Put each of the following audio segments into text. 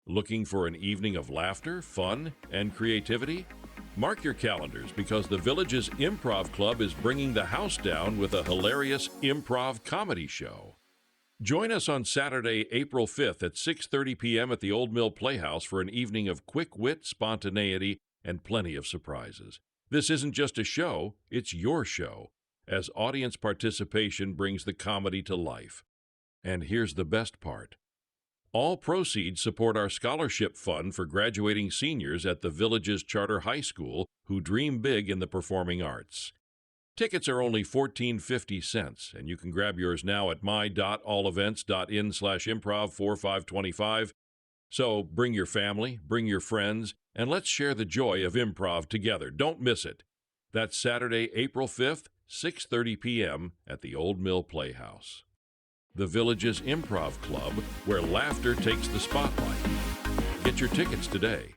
Looking for an evening of laughter, fun, and creativity? Mark your calendars because the Village's Improv Club is bringing the house down with a hilarious improv comedy show. Join us on Saturday, April 5th at 6:30 p.m. at the Old Mill Playhouse for an evening of quick wit, spontaneity, and plenty of surprises. This isn't just a show, it's your show, as audience participation brings the comedy to life. And here's the best part. All proceeds support our scholarship fund for graduating seniors at the Village's Charter High School who dream big in the performing arts. Tickets are only $14.50, and you can grab yours now at my.allevents.in/improv4525. So bring your family, bring your friends, and let's share the joy of improv together. Don't miss it. That's Saturday, April 5th, 6:30 p.m. at the Old Mill Playhouse. The Village's Improv Club, where laughter takes the spotlight. Get your tickets today.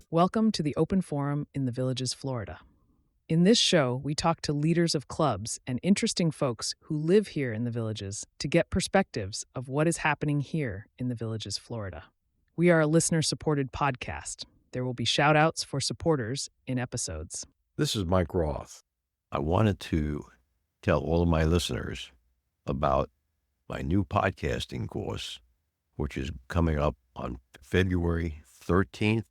Welcome to the Open Forum in the Villages, Florida. In this show, we talk to leaders of clubs and interesting folks who live here in the Villages to get perspectives of what is happening here in the Villages, Florida. We are a listener-supported podcast. There will be shout-outs for supporters in episodes. This is Mike Roth. I wanted to tell all of my listeners about my new podcasting course, which is coming up on February 13th,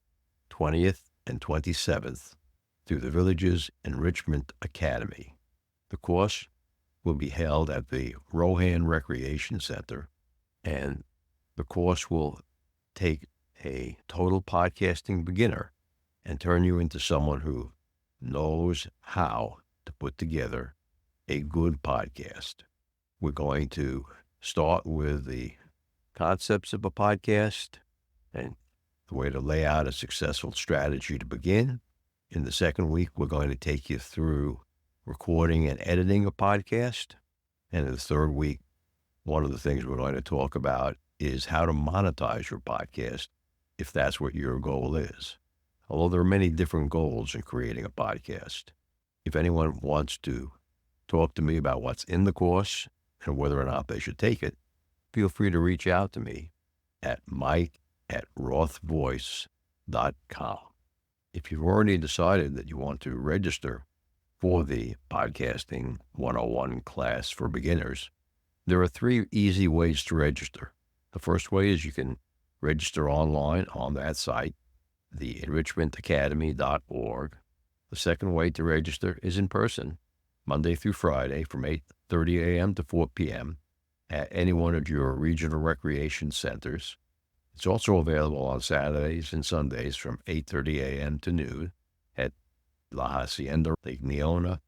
20th, and 27th through the Villages Enrichment Academy. The course will be held at the Rohan Recreation Center, and the course will take a total podcasting beginner and turn you into someone who knows how to put together a good podcast. We're going to start with the concepts of a podcast and the way to lay out a successful strategy to begin. In the second week, we're going to take you through recording and editing a podcast. And in the third week, one of the things we're going to talk about is how to monetize your podcast if that's what your goal is. Although there are many different goals in creating a podcast. If anyone wants to talk to me about what's in the course and whether or not they should take it, feel free to reach out to me at mike@rothvoice.com. If you've already decided that you want to register for the Podcasting 101 class for beginners, there are 3 easy ways to register. The first way is you can register online on that site, theenrichmentacademy.org. The second way to register is in person, Monday through Friday from 8:30 a.m. to 4 p.m. at any one of your regional recreation centers. It's also available on Saturdays and Sundays from 8:30 a.m. to noon at La Hacienda, Lake Neona,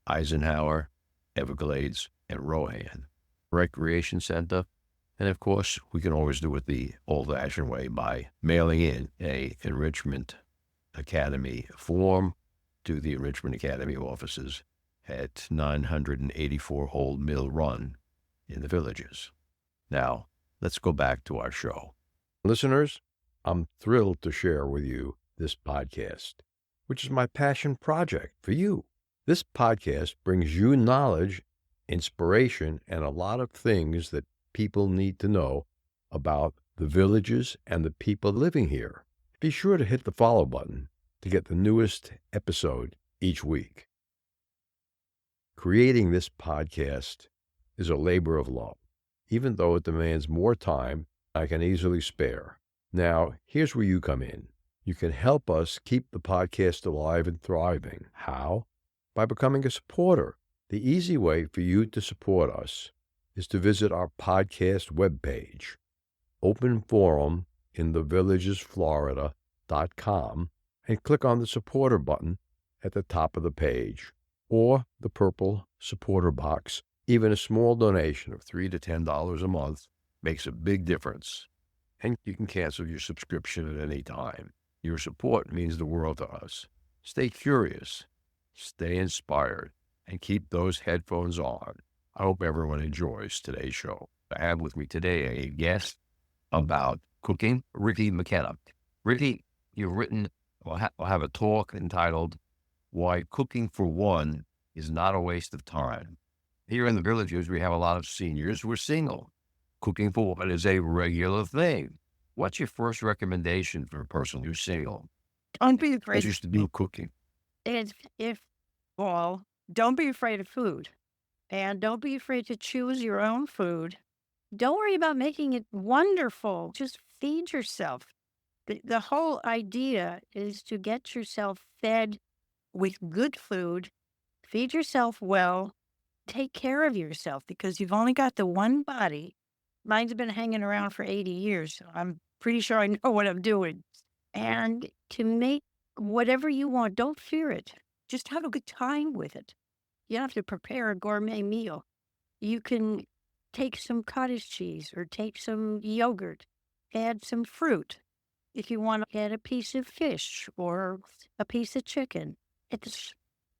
Eisenhower, Everglades, and Rohan Recreation Center. And of course, we can always do it the old-fashioned way by mailing in a Enrichment Academy form to the Enrichment Academy offices at 984 Old Mill Run in the Villages. Now, let's go back to our show. Listeners, I'm thrilled to share with you this podcast, which is my passion project for you. This podcast brings you knowledge, inspiration, and a lot of things that people need to know about the Villages and the people living here. Be sure to hit the follow button to get the newest episode each week. Creating this podcast is a labor of love, even though it demands more time I can easily spare. Now, here's where you come in. You can help us keep the podcast alive and thriving. How? By becoming a supporter. The easy way for you to support us is to visit our podcast webpage, Open Forum in thevillagesflorida.com, and click on the supporter button at the top of the page, or the purple supporter box. Even a small donation of $3 to $10 a month makes a big difference, and you can cancel your subscription at any time. Your support means the world to us. Stay curious, stay inspired, and keep those headphones on. I hope everyone enjoys today's show. I have with me today a guest about cooking, Ricki McKenna. Ricki, you've written, have a talk entitled, Why Cooking for One is not a waste of time. Here in the villages, we have a lot of seniors who are single, cooking for what is a regular thing. What's your first recommendation for a person who's single? Don't be afraid. Just to do cooking. Well, don't be afraid of food. And don't be afraid to choose your own food. Don't worry about making it wonderful. Just feed yourself. The whole idea is to get yourself fed with good food, feed yourself well, take care of yourself because you've only got the one body. Mine's been hanging around for 80 years, so I'm pretty sure I know what I'm doing. And to make whatever you want, don't fear it. Just have a good time with it. You don't have to prepare a gourmet meal. You can take some cottage cheese or take some yogurt, add some fruit. If you want to add a piece of fish or a piece of chicken,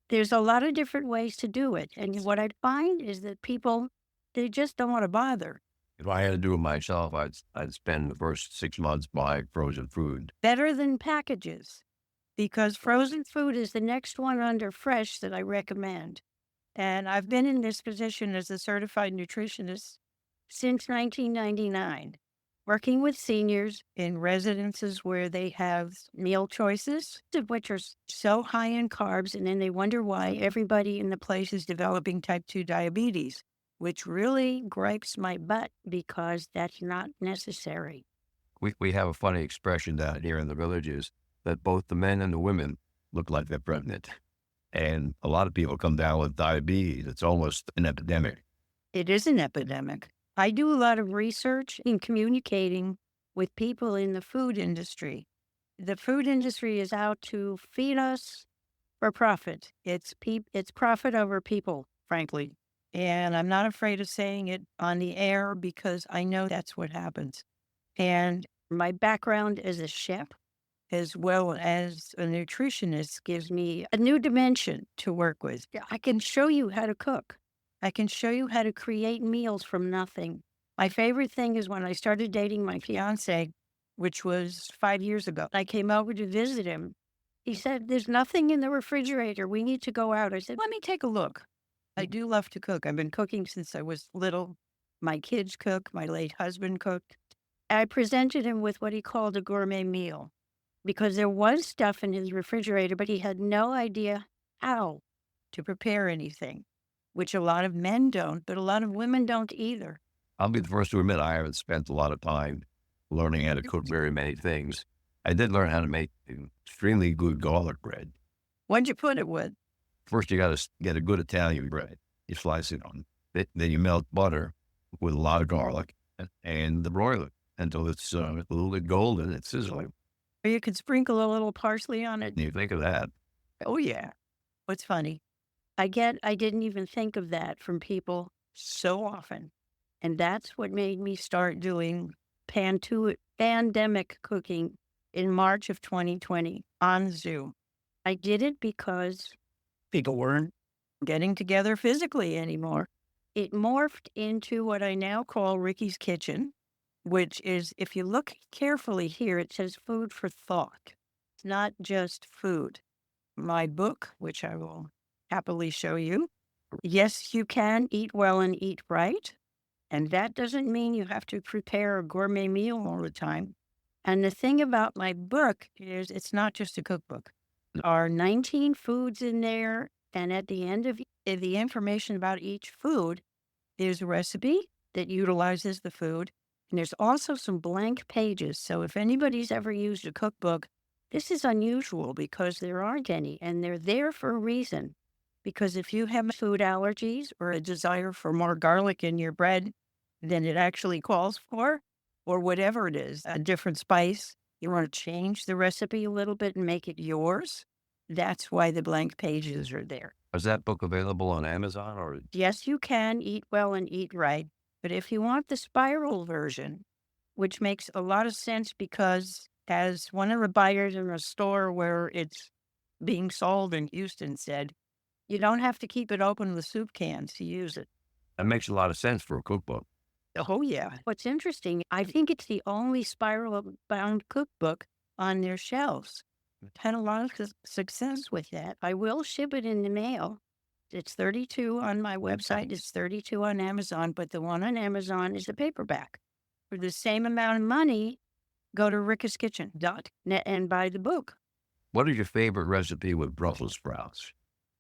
there's a lot of different ways to do it. And what I find is that people, they just don't want to bother. If I had to do it myself, I'd spend the first 6 months buying frozen food. Better than packages, because frozen food is the next one under fresh that I recommend. And I've been in this position as a certified nutritionist since 1999, working with seniors in residences where they have meal choices, which are so high in carbs, and then they wonder why everybody in the place is developing type 2 diabetes, which really gripes my butt because that's not necessary. We have a funny expression down here in the villages that both the men and the women look like they're pregnant. And a lot of people come down with diabetes. It's almost an epidemic. It is an epidemic. I do a lot of research in communicating with people in the food industry. The food industry is out to feed us for profit. It's profit over people, frankly. And I'm not afraid of saying it on the air because I know that's what happens. And my background as a chef, as well as a nutritionist, gives me a new dimension to work with. I can show you how to cook. I can show you how to create meals from nothing. My favorite thing is when I started dating my fiance, which was 5 years ago. I came over to visit him. He said, "There's nothing in the refrigerator. We need to go out." I said, "Let me take a look." I do love to cook. I've been cooking since I was little. My kids cook. My late husband cooked. I presented him with what he called a gourmet meal because there was stuff in his refrigerator, but he had no idea how to prepare anything, which a lot of men don't, but a lot of women don't either. I'll be the first to admit I haven't spent a lot of time learning how to cook very many things. I did learn how to make extremely good garlic bread. What'd you put it with? First, you got to get a good Italian bread. You slice it on. Then you melt butter with a lot of garlic and broil it until it's a little bit golden and sizzling. Or you could sprinkle a little parsley on it. You think of that. Oh, yeah. What's funny? I didn't even think of that from people so often. And that's what made me start doing pandemic cooking in March of 2020 on Zoom. I did it because people weren't getting together physically anymore. It morphed into what I now call Ricki's Kitchen, which is, if you look carefully here, it says food for thought. It's not just food. My book, which I will happily show you, Yes, You Can Eat Well and Eat Right. And that doesn't mean you have to prepare a gourmet meal all the time. And the thing about my book is it's not just a cookbook. There are 19 foods in there. And at the end of the information about each food, there's a recipe that utilizes the food. And there's also some blank pages. So if anybody's ever used a cookbook, this is unusual because there aren't any. And they're there for a reason. Because if you have food allergies or a desire for more garlic in your bread than it actually calls for, or whatever it is, a different spice, you want to change the recipe a little bit and make it yours, that's why the blank pages are there. Is that book available on Amazon? Or Yes, You Can Eat Well and Eat Right. But if you want the spiral version, which makes a lot of sense because as one of the buyers in a store where it's being sold in Houston said, you don't have to keep it open with soup cans to use it. that makes a lot of sense for a cookbook. Oh, yeah. What's interesting, I think it's the only spiral-bound cookbook on their shelves. Had a lot of success with that. I will ship it in the mail. It's 32 on my website. It's 32 on Amazon, but the one on Amazon is a paperback. For the same amount of money, go to rickiskitchen.net and buy the book. What is your favorite recipe with Brussels sprouts?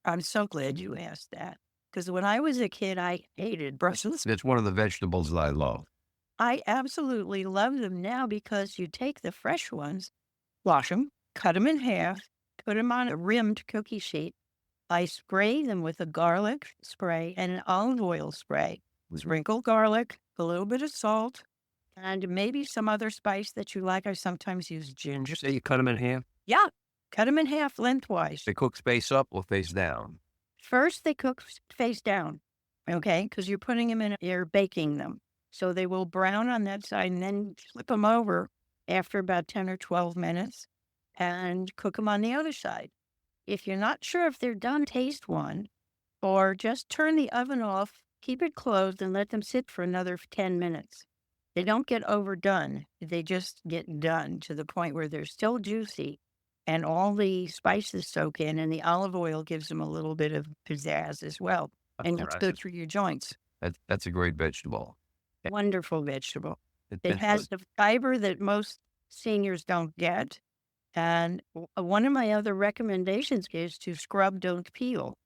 I'm so glad you asked that, because when I was a kid, I hated Brussels. It's one of the vegetables that I love. I absolutely love them now because you take the fresh ones, wash them, cut them in half, put them on a rimmed cookie sheet. I spray them with a garlic spray and an olive oil spray. Sprinkle garlic, a little bit of salt, and maybe some other spice that you like. I sometimes use ginger. So you cut them in half? Yeah, cut them in half lengthwise. They cook face up or face down? First, they cook face down, okay? Because you're putting them in, you're baking them. So they will brown on that side, and then flip them over after about 10 or 12 minutes and cook them on the other side. If you're not sure if they're done, taste one, or just turn the oven off, keep it closed, and let them sit for another 10 minutes. They don't get overdone. They just get done to the point where they're still juicy, and all the spices soak in, and the olive oil gives them a little bit of pizzazz as well. And it's good for your joints. That's a great vegetable. Wonderful vegetable. It has the fiber that most seniors don't get. And one of my other recommendations is to scrub, don't peel,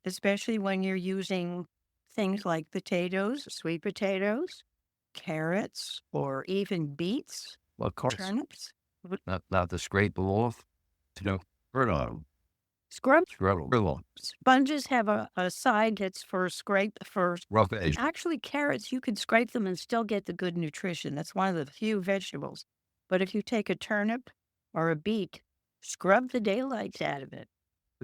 especially when you're using things like potatoes, sweet potatoes, carrots, or even beets, turnips. Not to scrape them off? No. Scrub. Scrub. Sponges have a side that's for scrape first. Rough edge. Actually, carrots, you can scrape them and still get the good nutrition. That's one of the few vegetables. But if you take a turnip or a beet, scrub the daylights out of it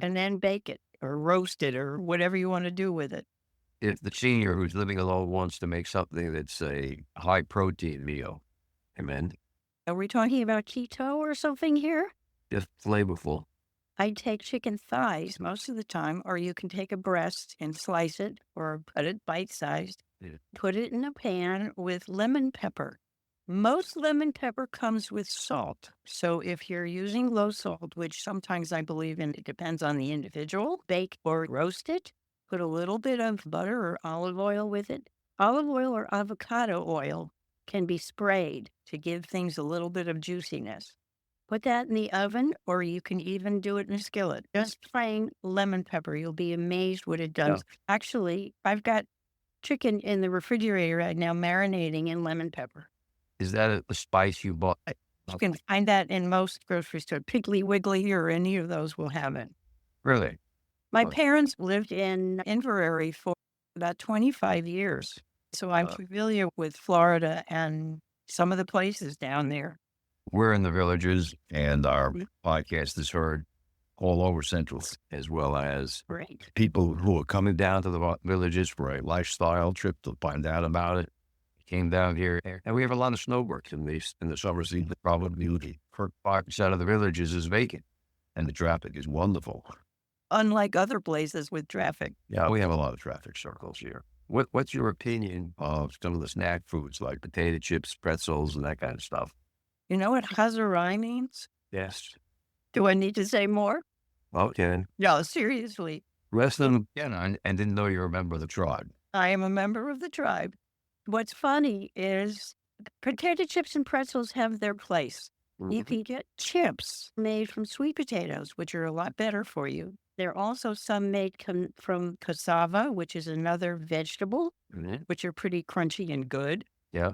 and then bake it or roast it or whatever you want to do with it. If the senior who's living alone wants to make something that's a high protein meal, amen. Are we talking about keto or something here? Just flavorful. I take chicken thighs most of the time, or you can take a breast and slice it or cut it bite-sized. Yeah. Put it in a pan with lemon pepper. Most lemon pepper comes with salt. So if you're using low salt, which sometimes I believe in, it depends on the individual, bake or roast it. Put a little bit of butter or olive oil with it. Olive oil or avocado oil can be sprayed to give things a little bit of juiciness. Put that in the oven, or you can even do it in a skillet. Just plain lemon pepper. You'll be amazed what it does. Yeah. Actually, I've got chicken in the refrigerator right now marinating in lemon pepper. Is that a spice you bought? You can find that in most grocery stores. Piggly Wiggly or any of those will have it. Really? My parents lived in Inverary for about 25 years. So I'm familiar with Florida and some of the places down there. We're in the villages, and our podcast is heard all over Central, as well as people who are coming down to the villages for a lifestyle trip to find out about it. Came down here, and we have a lot of snowbirds in the summer season. Probably 5% of the villages is vacant, and the traffic is wonderful. Unlike other places with traffic. Yeah, we have a lot of traffic circles here. What's your opinion of some of the snack foods like potato chips, pretzels, and that kind of stuff? You know what Hazarai means? Yes. Do I need to say more? Okay. No, seriously. Rest of them, and didn't know you were a member of the tribe. I am a member of the tribe. What's funny is potato chips and pretzels have their place. Mm-hmm. You can get chips made from sweet potatoes, which are a lot better for you. There are also some made from cassava, which is another vegetable, which are pretty crunchy and good. Yeah.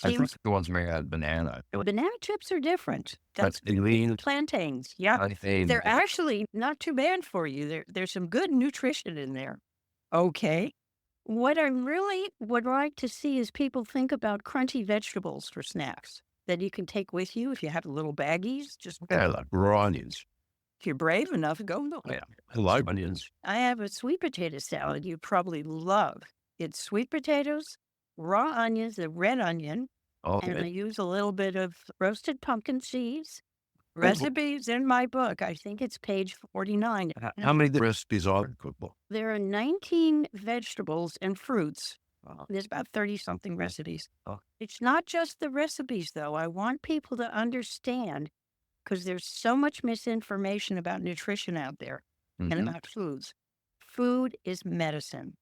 I think the ones made out of banana. Banana chips are different. That's lean. Plantains. Yeah. They're actually not too bad for you. There's some good nutrition in there. Okay. What I really would like to see is people think about crunchy vegetables for snacks that you can take with you if you have little baggies. Like raw onions. If you're brave enough, go. Yeah, I like onions. I have a sweet potato salad you probably love. It's sweet potatoes, raw onions, the red onion, and I use a little bit of roasted pumpkin seeds. Recipes in my book. I think it's page 49. How many recipes are in the cookbook? There are 19 vegetables and fruits. There's about 30-something recipes. It's not just the recipes, though. I want people to understand, because there's so much misinformation about nutrition out there and about foods. Food is medicine.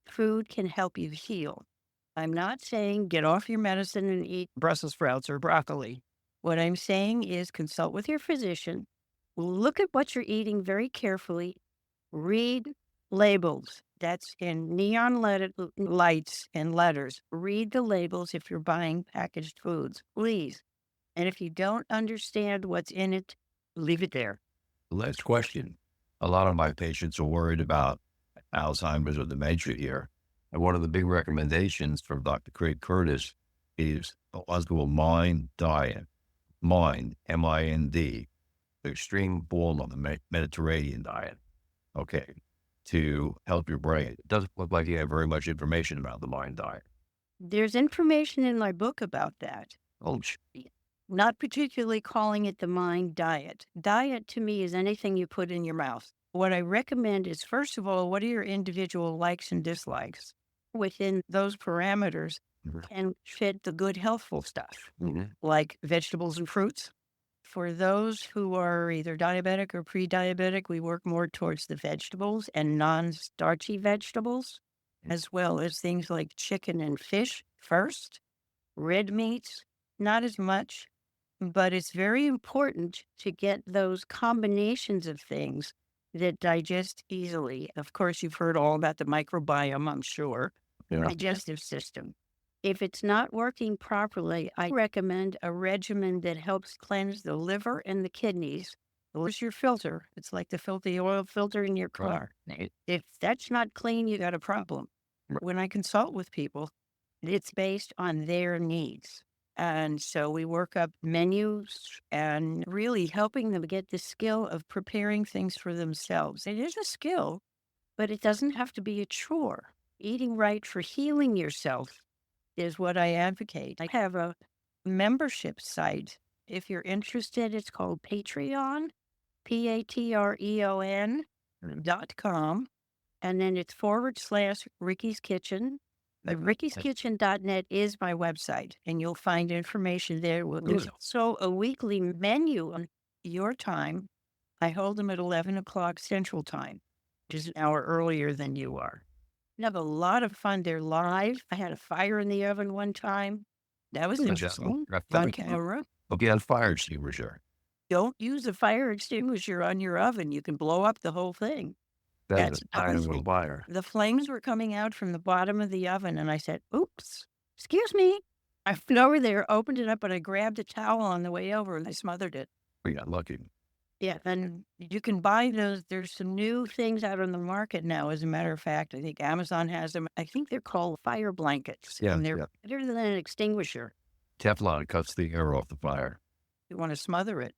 Food can help you heal. I'm not saying get off your medicine and eat Brussels sprouts or broccoli. What I'm saying is consult with your physician. Look at what you're eating very carefully. Read labels. That's in neon lights and letters. Read the labels if you're buying packaged foods, please. And if you don't understand what's in it, leave it there. Last question. A lot of my patients are worried about Alzheimer's or dementia here. And one of the big recommendations from Dr. Craig Curtis is the Oswald Mind Diet. Mind, M-I-N-D, the extreme form of the Mediterranean diet. Okay, to help your brain. It doesn't look like you have very much information about the Mind Diet. There's information in my book about that. Oh, Not particularly calling it the Mind Diet. Diet to me is anything you put in your mouth. What I recommend is, first of all, what are your individual likes and dislikes? Within those parameters can fit the good healthful stuff, like vegetables and fruits. For those who are either diabetic or pre-diabetic, we work more towards the vegetables and non-starchy vegetables, as well as things like chicken and fish first. Red meats, not as much, but it's very important to get those combinations of things that digest easily. Of course, you've heard all about the microbiome, I'm sure, digestive system. If it's not working properly, I recommend a regimen that helps cleanse the liver and the kidneys. Where's your filter? It's like the oil filter in your car. Right. If that's not clean, you got a problem. Right. When I consult with people, it's based on their needs. And so we work up menus and really helping them get the skill of preparing things for themselves. It is a skill, but it doesn't have to be a chore. Eating right for healing yourself is what I advocate. I have a membership site. If you're interested, it's called Patreon, Patreon.com. And then it's /Ricki's Kitchen. Ricki'sKitchen.net is my website, and you'll find information there. There's also a weekly menu on your time. I hold them at 11 o'clock Central Time, which is an hour earlier than you are. I have a lot of fun. They're live. I had a fire in the oven one time. That was interesting. On camera. Okay, on fire extinguisher. Don't use a fire extinguisher on your oven. You can blow up the whole thing. That's a tiny fire. The flames were coming out from the bottom of the oven, and I said, oops, excuse me. I went over there, opened it up, and I grabbed a towel on the way over, and I smothered it. We got lucky. Yeah, and you can buy those. There's some new things out on the market now, as a matter of fact. I think Amazon has them. I think they're called fire blankets. Yeah, and they're better than an extinguisher. Teflon cuts the air off the fire. You want to smother it.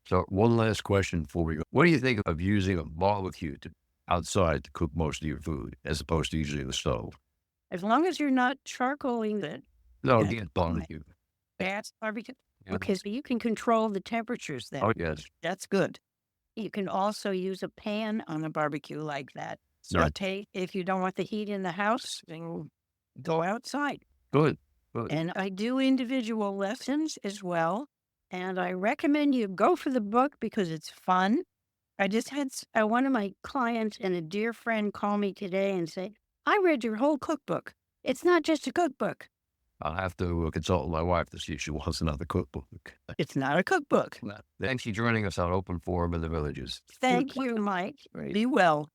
So one last question before we go. What do you think of using a barbecue outside to cook most of your food, as opposed to using the stove? As long as you're not charcoaling it. No, again, barbecue. That's barbecue. Yeah. Okay, so you can control the temperatures then. Oh, yes. That's good. You can also use a pan on a barbecue like that. Saute, if you don't want the heat in the house, then go outside. Good. And I do individual lessons as well. And I recommend you go for the book because it's fun. I just had one of my clients and a dear friend call me today and say, I read your whole cookbook. It's not just a cookbook. I'll have to consult with my wife to see if she wants another cookbook. It's not a cookbook. Thanks for joining us on Open Forum in the Villages. Thank you, Mike. Be well.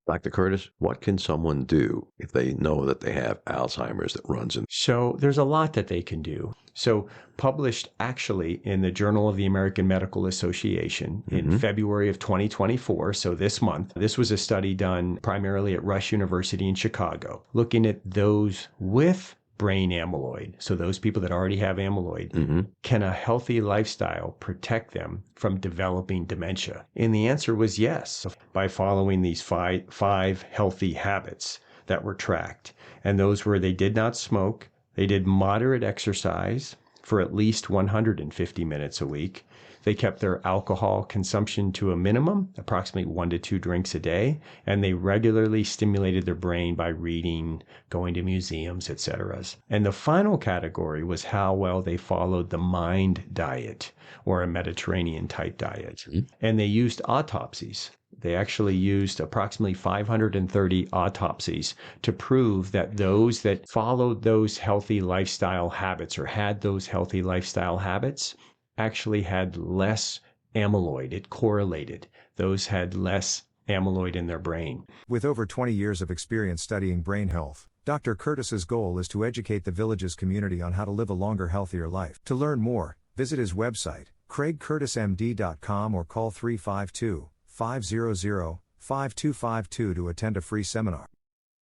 Dr. Curtis, what can someone do if they know that they have Alzheimer's that runs in? So there's a lot that they can do. So published actually in the Journal of the American Medical Association in February of 2024, so this month. This was a study done primarily at Rush University in Chicago, looking at those with brain amyloid. So those people that already have amyloid, can a healthy lifestyle protect them from developing dementia? And the answer was yes, by following these five healthy habits that were tracked. And those were they did not smoke, they did moderate exercise for at least 150 minutes a week. They kept their alcohol consumption to a minimum, approximately 1 to 2 drinks a day, and they regularly stimulated their brain by reading, going to museums, etc. And the final category was how well they followed the Mind Diet, or a Mediterranean type diet. And they used autopsies They actually used approximately 530 autopsies to prove that those that followed those healthy lifestyle habits or had those healthy lifestyle habits actually had less amyloid. It correlated. Those had less amyloid in their brain. With over 20 years of experience studying brain health, Dr. Curtis's goal is to educate the Villages community on how to live a longer, healthier life. To learn more, visit his website, craigcurtismd.com, or call 352-500-5252 to attend a free seminar.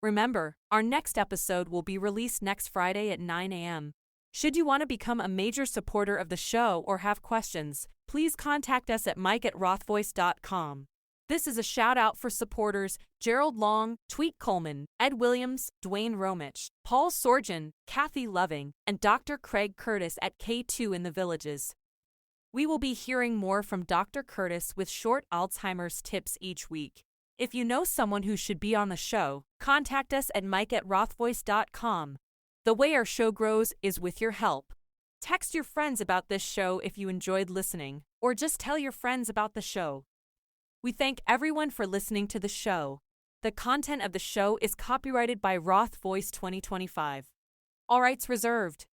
Remember, our next episode will be released next Friday at 9 a.m. Should you want to become a major supporter of the show or have questions, please contact us at mike@rothvoice.com. This is a shout-out for supporters Gerald Long, Tweet Coleman, Ed Williams, Dwayne Romich, Paul Sorgen, Kathy Loving, and Dr. Craig Curtis at K2 in the Villages. We will be hearing more from Dr. Curtis with short Alzheimer's tips each week. If you know someone who should be on the show, contact us at mike@rothvoice.com. The way our show grows is with your help. Text your friends about this show if you enjoyed listening, or just tell your friends about the show. We thank everyone for listening to the show. The content of the show is copyrighted by Roth Voice 2025. All rights reserved.